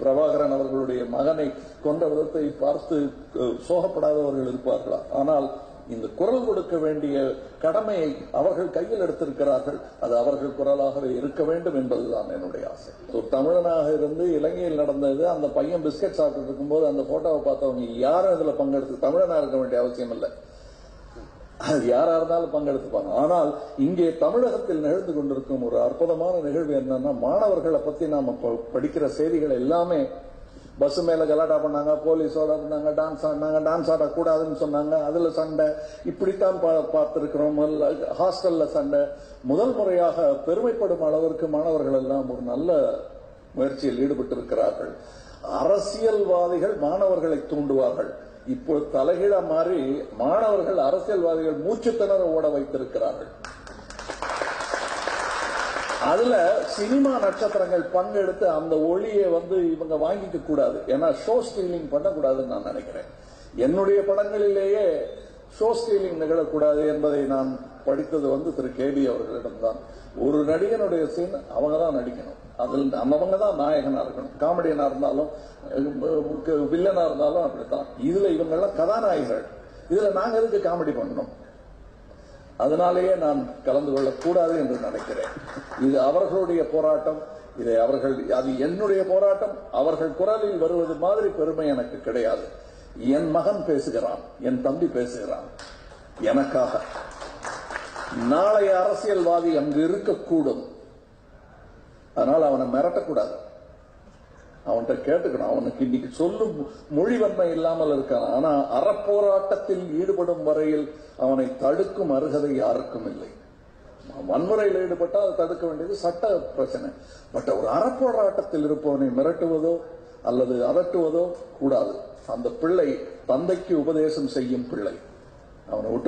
பிரபாகரன் அவர்களுடைய மகனை கொன்ற விதத்தை பார்த்து சோகப்படாதவர்கள் இருப்பார்களா? ஆனால் இந்த குரல் கொடுக்க வேண்டிய கடமையை அவர்கள் கையில் எடுத்திருக்கிறார்கள். அது அவர்கள் குரலாகவே இருக்க வேண்டும் என்பதுதான் என்னுடைய ஆசை. ஒரு தமிழனாக இருந்து இலங்கையில் நடந்தது, அந்த பையன் பிஸ்கட் சாப்பிட்டு இருக்கும்போது அந்த போட்டோவை பார்த்தவங்க யாரும் இதுல பங்கெடுத்து தமிழனா இருக்க வேண்டிய அவசியம் இல்லை. அது யாரா இருந்தாலும் பங்கெடுத்துப்பாங்க. ஆனால் இங்கே தமிழகத்தில் நிகழ்ந்து கொண்டிருக்கும் ஒரு அற்புதமான நிகழ்வு என்னன்னா, மாணவர்களை பத்தி நாம படிக்கிற செய்திகள் எல்லாமே பஸ் மேல கலாட்டா பண்ணாங்க, போலீஸோட இருந்தாங்க, டான்ஸ் ஆடினாங்க, டான்ஸ் ஆடக்கூடாதுன்னு சொன்னாங்க, அதுல சண்டை, இப்படித்தான் பார்த்திருக்கிறோம். ஹாஸ்டல்ல சண்டை. முதல் முறையாக பெருமைப்படும் அளவிற்கு மாணவர்கள் எல்லாம் ஒரு நல்ல முயற்சியில் ஈடுபட்டிருக்கிறார்கள். அரசியல்வாதிகள் மாணவர்களை தூண்டுவார்கள். இப்போ தலைகீழ மாறி மாணவர்கள் அரசியல்வாதிகள் மூச்சு திணற ஓட வைத்திருக்கிறார்கள். அதுல சினிமா நட்சத்திரங்கள் பங்கெடுத்து அந்த ஒளியை இவங்க வாங்கிக்க கூடாது. ஏன்னா ஷோ ஸ்டீலிங் பண்ணக்கூடாதுன்னு நான் நினைக்கிறேன். என்னுடைய படங்களிலேயே ஷோ ஸ்டீலிங் நிகழக்கூடாது என்பதை நான் படித்தது திரு கேபி அவர்களிடம்தான். ஒரு நடிகனுடைய சீன் அவங்க தான் நடிக்கணும், அதில் அவங்க தான் நாயகனா இருக்கணும். காமெடியனா இருந்தாலும் வில்லனா இருந்தாலும் அப்படித்தான். இதுல இவங்க எல்லாம் கதாநாயகர்கள். இதுல நாங்க எதுக்கு காமெடி பண்ணணும்? அதனாலேயே நான் கலந்து கொள்ளக்கூடாது என்று நினைக்கிறேன். இது அவர்களுடைய போராட்டம். இதை அது என்னுடைய போராட்டம். அவர்கள் குரலில் வருவது மாதிரி பெருமை எனக்கு கிடையாது. என் மகன் பேசுகிறான், என் தம்பி பேசுகிறான் எனக்காக. நாளைய அரசியல்வாதி அங்கு இருக்கக்கூடும். அதனால் அவனை மிரட்டக்கூடாது, அவன்கிட்ட கேட்டுக்கணும். அவனுக்கு இன்னைக்கு சொல்லும் மொழிவன்மை இல்லாமல் இருக்கான். ஆனா அறப்போராட்டத்தில் ஈடுபடும் வரையில் அவனை தடுக்கும் அருகதை யாருக்கும் இல்லை. வன்முறையில் ஈடுபட்டால் அதை தடுக்க வேண்டியது சட்ட பிரச்சனை. பட் ஒரு அறப்போராட்டத்தில் இருப்பவனை மிரட்டுவதோ அல்லது அதட்டுவதோ கூடாது. அந்த பிள்ளை தந்தைக்கு உபதேசம் செய்யும் பிள்ளை. அவனை